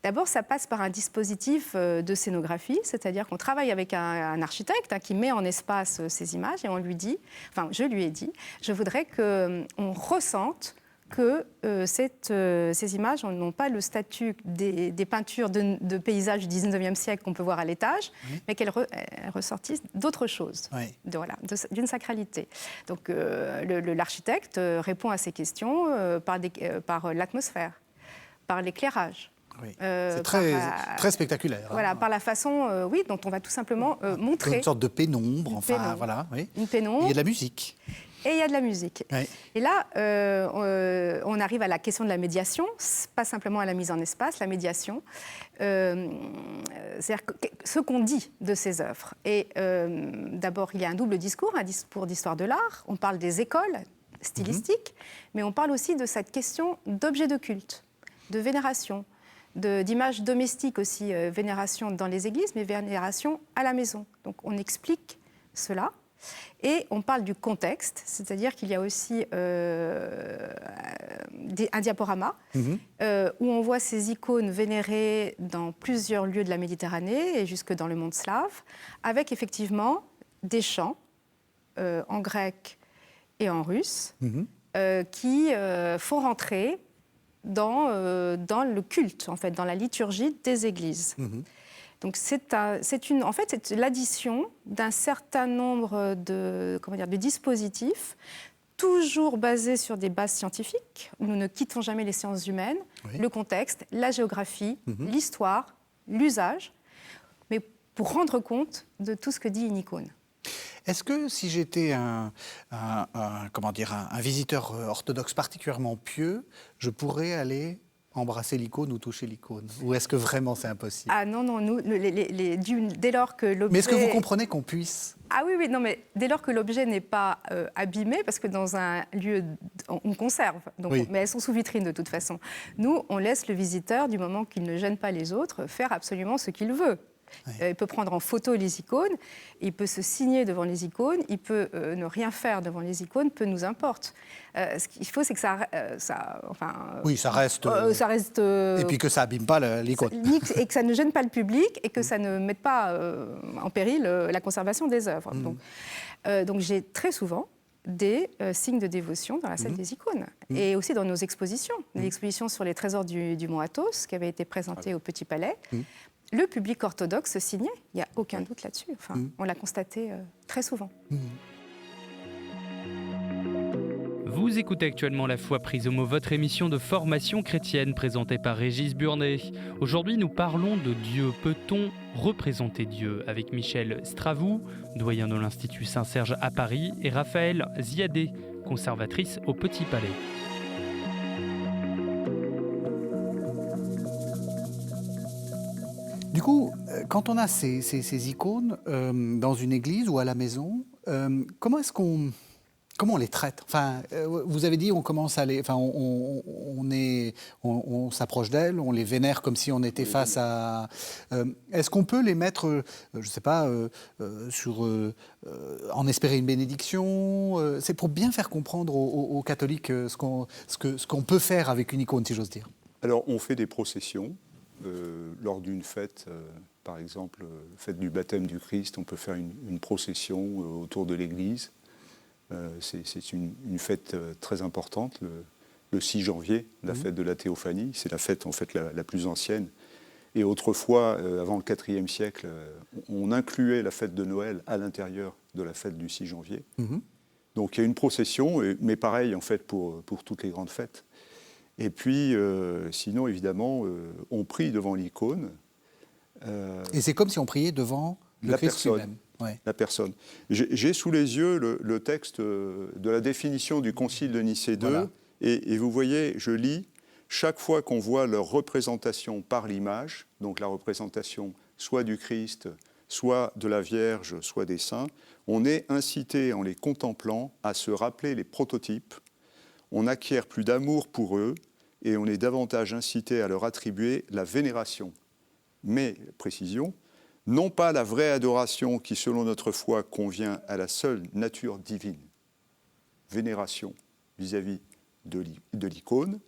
D'abord, ça passe par un dispositif de scénographie, c'est-à-dire qu'on travaille avec un architecte qui met en espace ces images et je lui ai dit, je voudrais qu'on ressente que ces images n'ont pas le statut des peintures de paysages du 19e siècle qu'on peut voir à l'étage, mais qu'elles ressortissent d'autre chose, d'une sacralité. Donc l'architecte répond à ces questions par l'atmosphère, par l'éclairage. Oui. C'est très spectaculaire. Voilà, par la façon dont on va tout simplement montrer. Une sorte de pénombre, Une pénombre. Il y a de la musique. Et il y a de la musique. Oui. Et là, on arrive à la question de la médiation, pas simplement à la mise en espace, la médiation. C'est-à-dire ce qu'on dit de ces œuvres. Et d'abord, il y a un double discours, un discours d'histoire de l'art. On parle des écoles stylistiques, mais on parle aussi de cette question d'objets de culte, de vénération, d'images domestiques aussi, vénération dans les églises, mais vénération à la maison. Donc on explique cela. Et on parle du contexte, c'est-à-dire qu'il y a aussi un diaporama où on voit ces icônes vénérées dans plusieurs lieux de la Méditerranée et jusque dans le monde slave, avec effectivement des chants en grec et en russe qui font rentrer dans le culte, en fait, dans la liturgie des églises. Donc c'est l'addition d'un certain nombre de dispositifs, toujours basés sur des bases scientifiques. Nous ne quittons jamais les sciences humaines, le contexte, la géographie, l'histoire, l'usage, mais pour rendre compte de tout ce que dit une icône. Est-ce que si j'étais un visiteur orthodoxe particulièrement pieux, je pourrais aller embrasser l'icône ou toucher l'icône? Ou est-ce que vraiment c'est impossible? Ah non, nous, dès lors que l'objet... Mais est-ce que vous comprenez qu'on puisse? Ah oui, non, mais dès lors que l'objet n'est pas abîmé, parce que dans un lieu, on conserve, donc mais elles sont sous vitrine de toute façon. Nous, on laisse le visiteur, du moment qu'il ne gêne pas les autres, faire absolument ce qu'il veut. Il peut prendre en photo les icônes, il peut se signer devant les icônes, il peut ne rien faire devant les icônes, peu nous importe. Ce qu'il faut, c'est que ça reste... Et puis que ça n'abîme pas l'icône. Et que ça ne gêne pas le public et que ça ne mette pas en péril la conservation des œuvres. Donc j'ai très souvent des signes de dévotion dans la salle des icônes et aussi dans nos expositions. L'exposition sur les trésors du mont Athos, qui avait été présentée au Petit Palais. Le public orthodoxe signait, il n'y a aucun doute là-dessus. On l'a constaté très souvent. Vous écoutez actuellement La Foi prise au mot, votre émission de formation chrétienne présentée par Régis Burnet. Aujourd'hui, nous parlons de Dieu. Peut-on représenter Dieu? Avec Michel Stravou, doyen de l'Institut Saint-Serge à Paris, et Raphaël Ziadé, conservatrice au Petit Palais. Du coup, quand on a ces icônes dans une église ou à la maison, comment on les traite? Vous avez dit on commence à les, on s'approche d'elles, on les vénère comme si on était face à. Est-ce qu'on peut les mettre, je ne sais pas, en espérer une bénédiction? C'est pour bien faire comprendre aux catholiques ce qu'on peut faire avec une icône, si j'ose dire. Alors, on fait des processions. Lors d'une fête, par exemple, fête du baptême du Christ, on peut faire une procession autour de l'église. C'est une fête très importante, le 6 janvier, la fête de la Théophanie. C'est la fête en fait la plus ancienne. Et autrefois, avant le IVe siècle, on incluait la fête de Noël à l'intérieur de la fête du 6 janvier. Donc il y a une procession, mais pareil en fait pour toutes les grandes fêtes. Et puis, sinon, évidemment, on prie devant l'icône. Et c'est comme si on priait devant le Christ lui-même. La personne. J'ai sous les yeux le texte de la définition du Concile de Nicée II. Voilà. Et vous voyez, je lis, chaque fois qu'on voit leur représentation par l'image, donc la représentation soit du Christ, soit de la Vierge, soit des saints, on est incité, en les contemplant, à se rappeler les prototypes. On acquiert plus d'amour pour eux et on est davantage incité à leur attribuer la vénération. mais, précision, non pas la vraie adoration qui, selon notre foi, convient à la seule nature divine, vénération vis-à-vis de l'icône,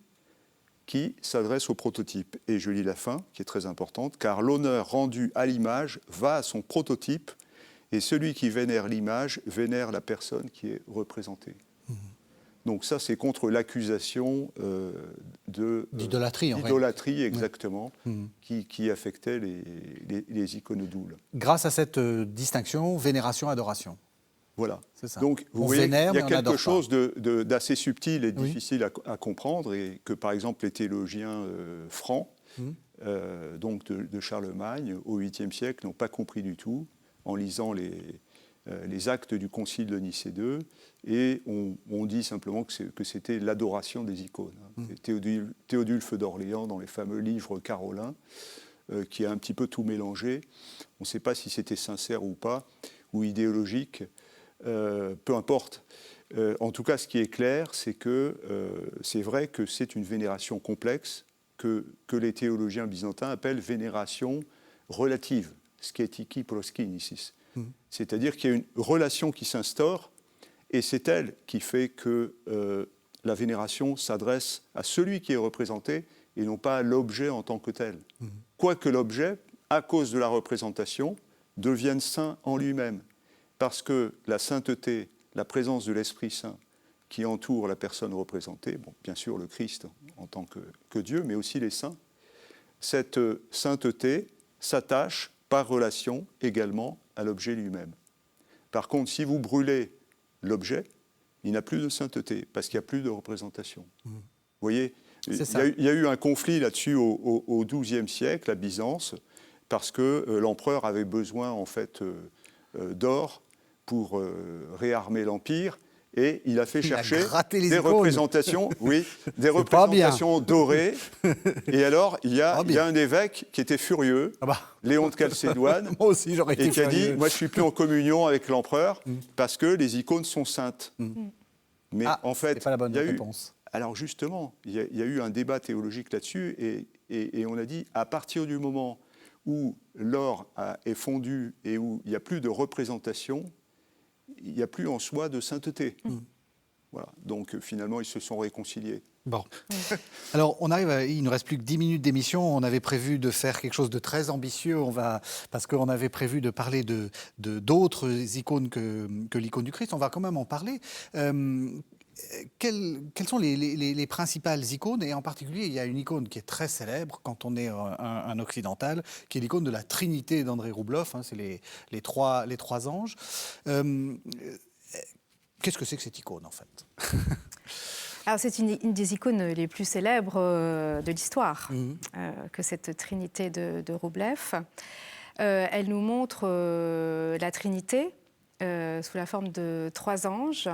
qui s'adresse au prototype. Et je lis la fin, qui est très importante, car l'honneur rendu à l'image va à son prototype, et celui qui vénère l'image vénère la personne qui est représentée. Donc ça, c'est contre l'accusation d'idolâtrie, exactement, qui affectait les iconodoules. Grâce à cette distinction, vénération-adoration. Voilà. C'est ça. Donc, vous on voyez, vénère, il y a mais quelque chose d'assez subtil et Oui. difficile à comprendre, et que, par exemple, les théologiens francs, donc de Charlemagne, au 8e siècle, n'ont pas compris du tout, en lisant les actes du concile de Nicée II, et on dit simplement que c'était l'adoration des icônes. Théodulphe d'Orléans, dans les fameux livres carolins, qui a un petit peu tout mélangé. On ne sait pas si c'était sincère ou pas, ou idéologique, peu importe. En tout cas, ce qui est clair, c'est que c'est vrai que c'est une vénération complexe, que les théologiens byzantins appellent vénération relative, sketiki proskinesis. C'est-à-dire qu'il y a une relation qui s'instaure, et c'est elle qui fait que la vénération s'adresse à celui qui est représenté et non pas à l'objet en tant que tel. Quoique l'objet, à cause de la représentation, devienne saint en lui-même. Parce que la sainteté, la présence de l'Esprit Saint qui entoure la personne représentée, bon, bien sûr le Christ en tant que Dieu, mais aussi les saints, cette sainteté s'attache par relation également à l'objet lui-même. Par contre, si vous brûlez l'objet, il n'a plus de sainteté, parce qu'il n'y a plus de représentation. Vous voyez, il y a eu un conflit là-dessus au XIIe siècle, à Byzance, parce que l'empereur avait besoin, en fait, d'or pour réarmer l'empire, et il a fait chercher des représentations, des représentations dorées. Et alors, il y a un évêque qui était furieux, Léon de Chalcédoine, moi aussi, j'aurais été et qui a furieux. dit, moi je suis plus en communion avec l'empereur parce que les icônes sont saintes. Mais en fait, c'est pas la bonne réponse. Alors justement, il y a eu un débat théologique là-dessus, et on a dit, à partir du moment où l'or est fondu et où il n'y a plus de représentation, il n'y a plus en soi de sainteté. Voilà. Donc finalement, ils se sont réconciliés. Bon. Alors, il ne nous reste plus que 10 minutes d'émission. On avait prévu de faire quelque chose de très ambitieux. Parce qu'on avait prévu de parler d'autres icônes que l'icône du Christ. On va quand même en parler. Quelles sont les principales icônes? Et en particulier, il y a une icône qui est très célèbre quand on est un occidental, qui est l'icône de la Trinité d'André Roublev. C'est les trois anges. Qu'est-ce que c'est que cette icône, en fait? Alors, c'est une des icônes les plus célèbres de l'histoire, que cette Trinité de Roublev. Elle nous montre la Trinité sous la forme de 3 anges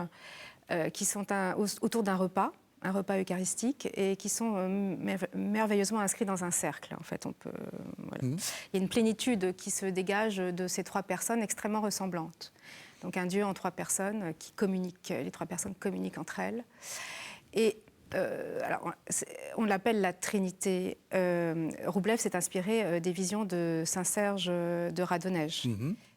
qui sont autour d'un repas eucharistique, et qui sont merveilleusement inscrits dans un cercle. En fait, voilà. Il y a une plénitude qui se dégage de ces 3 personnes extrêmement ressemblantes. Donc un Dieu en 3 personnes qui communiquent, les 3 personnes communiquent entre elles. Et alors, on l'appelle la Trinité. Roublev s'est inspiré des visions de Saint Serge de Radonège,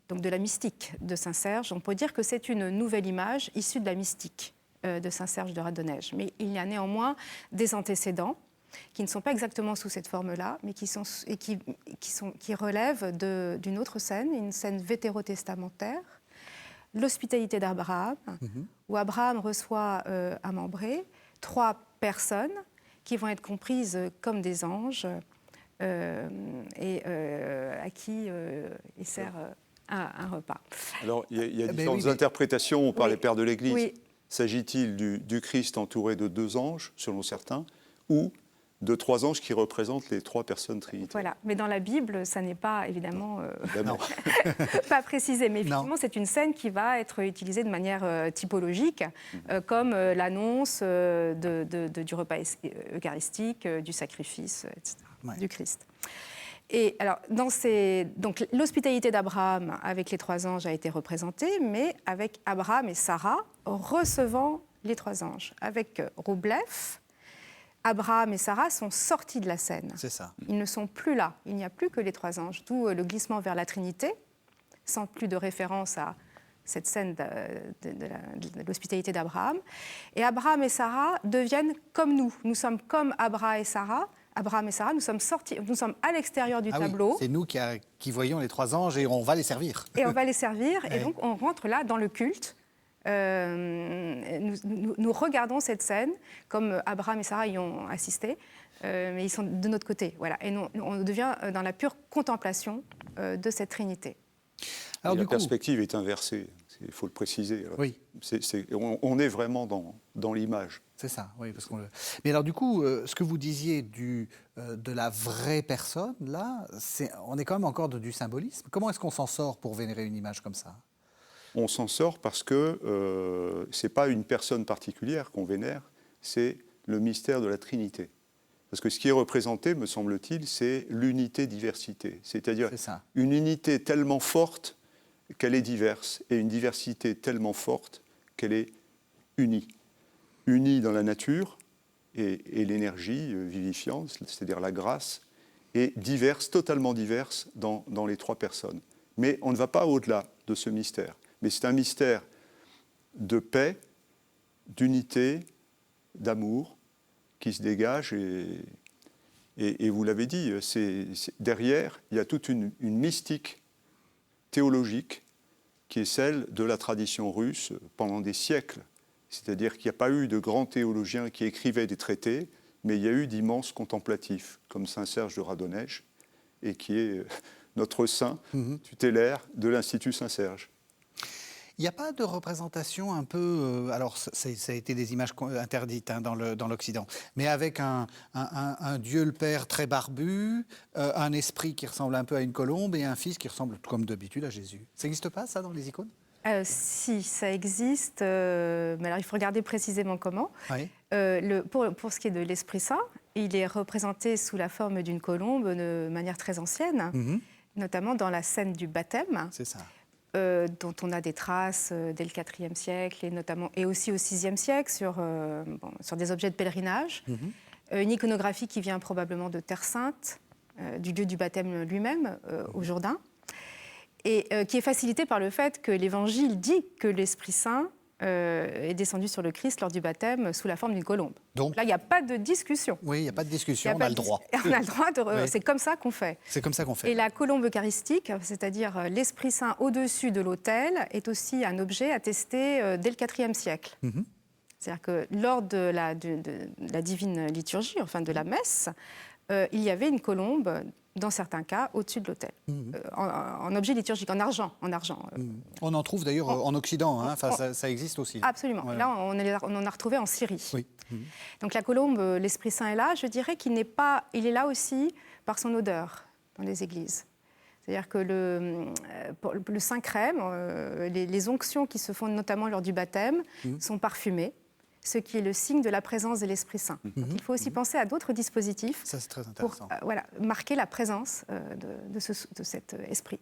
donc de la mystique de Saint Serge. On peut dire que c'est une nouvelle image issue de la mystique de Saint Serge de Radonège. Mais il y a néanmoins des antécédents qui ne sont pas exactement sous cette forme-là, mais qui relèvent d'une autre scène, une scène vétérotestamentaire, l'hospitalité d'Abraham, où Abraham reçoit à Mambré 3 personnes qui vont être comprises comme des anges et à qui il sert un repas. Alors, il y a différentes interprétations par les pères de l'Église. Oui. S'agit-il du Christ entouré de 2 anges, selon certains, ou de 3 anges qui représentent les 3 personnes trinitaires? Voilà, mais dans la Bible, ça n'est pas évidemment pas précisé. Mais effectivement, c'est une scène qui va être utilisée de manière typologique, comme l'annonce du repas eucharistique, du sacrifice, etc., du Christ. Et alors, donc l'hospitalité d'Abraham avec les 3 anges a été représentée, mais avec Abraham et Sarah recevant les 3 anges. Avec Roublev, Abraham et Sarah sont sortis de la scène. C'est ça. Ils ne sont plus là. Il n'y a plus que les 3 anges. D'où le glissement vers la Trinité, sans plus de référence à cette scène de l'hospitalité d'Abraham. Et Abraham et Sarah deviennent comme nous. Nous sommes comme Abraham et Sarah, nous sommes sortis, nous sommes à l'extérieur du tableau. Oui, c'est nous qui voyons les 3 anges et on va les servir. Et on va les servir, Ouais. et donc on rentre là dans le culte. Nous regardons cette scène, comme Abraham et Sarah y ont assisté, mais ils sont de notre côté. Voilà. Et on devient dans la pure contemplation de cette Trinité. Alors, la du coup, perspective est inversée, il faut le préciser. Oui. On est vraiment dans l'image. c'est ça, oui. Mais alors, du coup, ce que vous disiez de la vraie personne, là, on est quand même encore du symbolisme. Comment est-ce qu'on s'en sort pour vénérer une image comme ça? On s'en sort parce que ce n'est pas une personne particulière qu'on vénère, c'est le mystère de la Trinité. Parce que ce qui est représenté, me semble-t-il, c'est l'unité-diversité. C'est-à-dire une unité tellement forte qu'elle est diverse, et une diversité tellement forte qu'elle est unie. Unie dans la nature et l'énergie vivifiante, c'est-à-dire la grâce, et diverse, totalement diverse dans les 3 personnes. Mais on ne va pas au-delà de ce mystère. Mais c'est un mystère de paix, d'unité, d'amour qui se dégage. Et vous l'avez dit, derrière, il y a toute une mystique théologique qui est celle de la tradition russe pendant des siècles. C'est-à-dire qu'il n'y a pas eu de grands théologiens qui écrivaient des traités, mais il y a eu d'immenses contemplatifs, comme saint Serge de Radonej, et qui est notre saint tutélaire de l'Institut Saint-Serge. Il n'y a pas de représentation un peu... alors, ça a été des images interdites dans l'Occident, mais avec un Dieu le Père très barbu, un esprit qui ressemble un peu à une colombe et un fils qui ressemble, comme d'habitude, à Jésus. Ça n'existe pas, ça, dans les icônes? Si, ça existe, mais alors il faut regarder précisément comment. Oui. Pour ce qui est de l'Esprit Saint, il est représenté sous la forme d'une colombe de manière très ancienne, notamment dans la scène du baptême. C'est ça. Dont on a des traces dès le IVe siècle et aussi au VIe siècle sur des objets de pèlerinage. Une iconographie qui vient probablement de Terre Sainte, du lieu du baptême lui-même, au Jourdain, et qui est facilitée par le fait que l'Évangile dit que l'Esprit Saint est descendu sur le Christ lors du baptême sous la forme d'une colombe. Donc là, il n'y a pas de discussion. Oui, il n'y a pas de discussion, on a le droit. On a le droit Oui. C'est comme ça qu'on fait. C'est comme ça qu'on fait. Et la colombe eucharistique, c'est-à-dire l'Esprit Saint au-dessus de l'autel, est aussi un objet attesté dès le IVe siècle. C'est-à-dire que lors de la divine liturgie, enfin de la messe, il y avait une colombe, dans certains cas, au-dessus de l'autel, en objet liturgique, en argent. On en trouve d'ailleurs en Occident, ça existe aussi. Absolument. Ouais. Là, on en a retrouvé en Syrie. Oui. Donc la colombe, l'Esprit Saint est là. Je dirais qu'il n'est pas... Il est là aussi par son odeur dans les églises. C'est-à-dire que le Saint-Crème, les onctions qui se font notamment lors du baptême, sont parfumées, ce qui est le signe de la présence de l'Esprit Saint. Donc, il faut aussi penser à d'autres dispositifs. Ça, c'est très intéressant. Pour marquer la présence de cet esprit.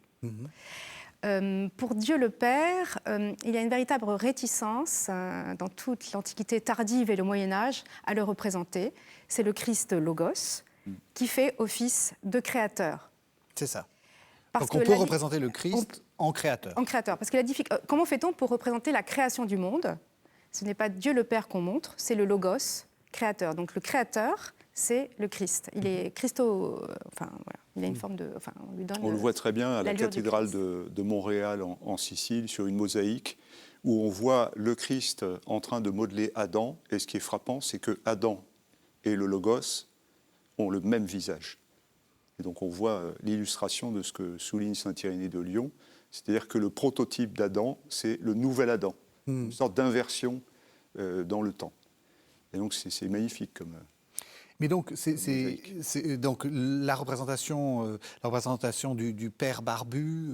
Pour Dieu le Père, il y a une véritable réticence dans toute l'Antiquité tardive et le Moyen-Âge à le représenter. C'est le Christ Logos qui fait office de créateur. C'est ça. Donc on peut représenter le Christ en créateur. En créateur. Parce que comment fait-on pour représenter la création du monde ? Ce n'est pas Dieu le Père qu'on montre, c'est le Logos, créateur. Donc le créateur, c'est le Christ. Il est Christo... il a une forme de... on lui donne on le voit très bien à la cathédrale de Montréal, en Sicile, sur une mosaïque, où on voit le Christ en train de modeler Adam. Et ce qui est frappant, c'est que Adam et le Logos ont le même visage. Et donc on voit l'illustration de ce que souligne saint Irénée de Lyon, c'est-à-dire que le prototype d'Adam, c'est le nouvel Adam, une sorte d'inversion dans le temps. Et donc c'est magnifique comme... Mais donc, donc la représentation du père barbu,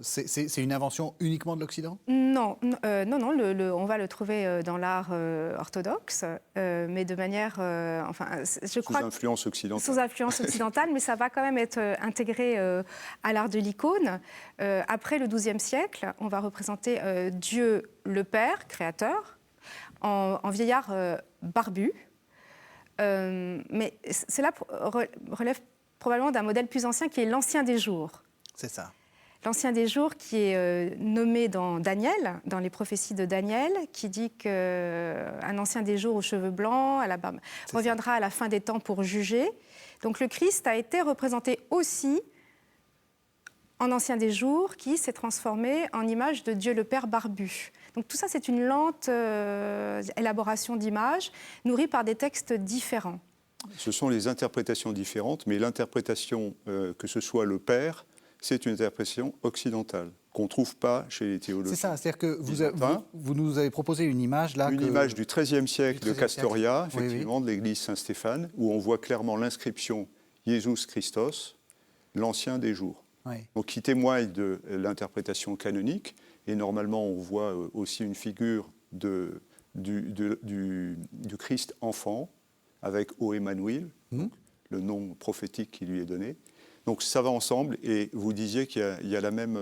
c'est une invention uniquement de l'Occident ? Non, on va le trouver dans l'art orthodoxe, mais de manière, je crois... Sous influence occidentale. Sous influence occidentale, mais ça va quand même être intégré à l'art de l'icône. Après le XIIe siècle, on va représenter Dieu le Père, créateur, en vieillard barbu, Mais cela relève probablement d'un modèle plus ancien qui est l'Ancien des jours. C'est ça. L'Ancien des jours qui est nommé dans Daniel, dans les prophéties de Daniel, qui dit qu'un ancien des jours aux cheveux blancs, à la barbe, reviendra à la fin des temps pour juger. Donc le Christ a été représenté aussi en ancien des jours, qui s'est transformé en image de Dieu le Père barbu. Donc tout ça, c'est une lente élaboration d'images, nourrie par des textes différents. Ce sont les interprétations différentes, mais l'interprétation, que ce soit le Père, c'est une interprétation occidentale, qu'on ne trouve pas chez les théologiens. C'est ça, c'est-à-dire que vous nous avez proposé une image là. Une image du XIIIe siècle de Castoria, siècle. effectivement, de l'église Saint-Stéphane, où on voit clairement l'inscription Jésus Christos, l'ancien des jours. Oui. Donc, qui témoigne de l'interprétation canonique. Et normalement, on voit aussi une figure du Christ enfant, avec O Emmanuel, le nom prophétique qui lui est donné. Donc ça va ensemble, et vous disiez qu'il y a la même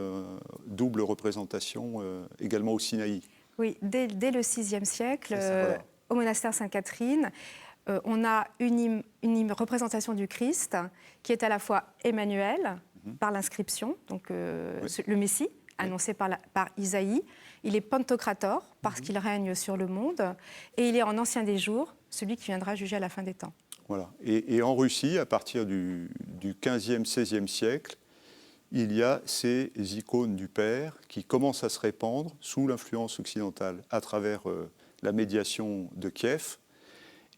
double représentation également au Sinaï. Oui, dès le VIe siècle, voilà. Au monastère Sainte-Catherine, on a une représentation du Christ qui est à la fois Emmanuel, par l'inscription, donc le Messie, annoncé par Isaïe. Il est Pantocrator, parce qu'il règne sur le monde, et il est en ancien des jours, celui qui viendra juger à la fin des temps. Voilà. Et en Russie, à partir du XVe, XVIe siècle, il y a ces icônes du Père qui commencent à se répandre sous l'influence occidentale à travers la médiation de Kiev.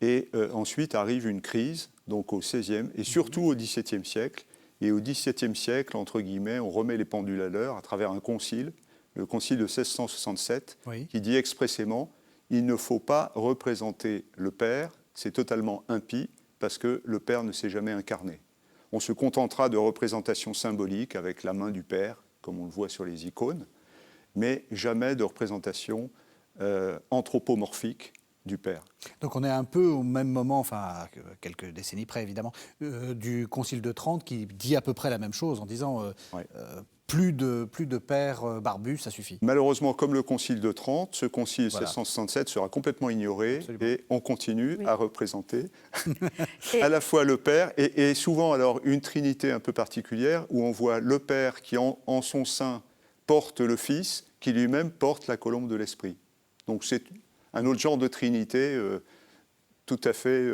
Et ensuite arrive une crise, donc au XVIe et surtout au XVIIe siècle. Et au XVIIe siècle, entre guillemets, on remet les pendules à l'heure à travers un concile, le concile de 1667, qui dit expressément « il ne faut pas représenter le Père, c'est totalement impie, parce que le Père ne s'est jamais incarné. On se contentera de représentations symboliques avec la main du Père, comme on le voit sur les icônes, mais jamais de représentation anthropomorphique du Père. » Donc on est un peu au même moment, enfin à quelques décennies près évidemment, du Concile de Trente qui dit à peu près la même chose en disant plus de pères barbus, ça suffit. Malheureusement, comme le Concile de Trente, ce Concile 1667 sera complètement ignoré. Absolument. Et on continue à représenter à la fois le Père et souvent alors une trinité un peu particulière où on voit le Père qui en son sein porte le Fils qui lui-même porte la colombe de l'Esprit. Donc c'est un autre genre de trinité tout à fait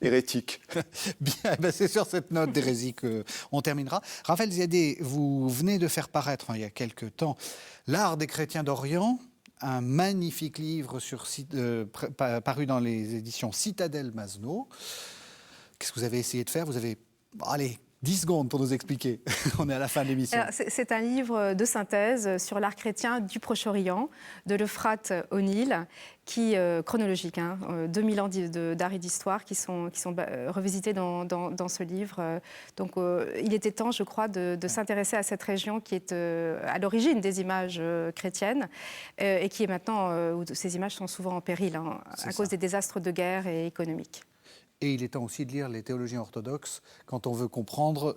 hérétique. Bien, ben c'est sur cette note d'hérésie qu'on terminera. Raphaël Ziadé, vous venez de faire paraître il y a quelque temps L'art des chrétiens d'Orient, un magnifique livre paru dans les éditions Citadelle Masneau. Qu'est-ce que vous avez essayé de faire? Vous avez... Allez, 10 secondes pour nous expliquer. On est à la fin de l'émission. C'est un livre de synthèse sur l'art chrétien du Proche-Orient, de l'Euphrate au Nil, qui chronologique, 2000 ans d'art et d'histoire qui sont revisités dans ce livre. Donc il était temps, je crois, de s'intéresser à cette région qui est à l'origine des images chrétiennes et qui est maintenant, où ces images sont souvent en péril à cause des désastres de guerre et économiques. Et il est temps aussi de lire les théologiens orthodoxes quand on veut comprendre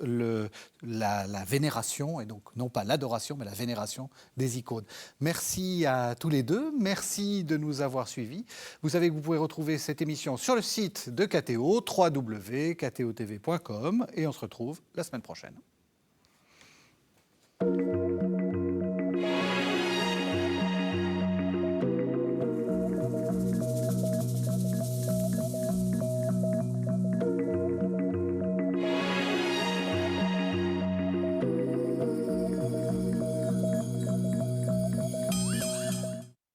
la vénération, et donc non pas l'adoration, mais la vénération des icônes. Merci à tous les deux, merci de nous avoir suivis. Vous savez que vous pouvez retrouver cette émission sur le site de KTO, www.ktotv.com, et on se retrouve la semaine prochaine.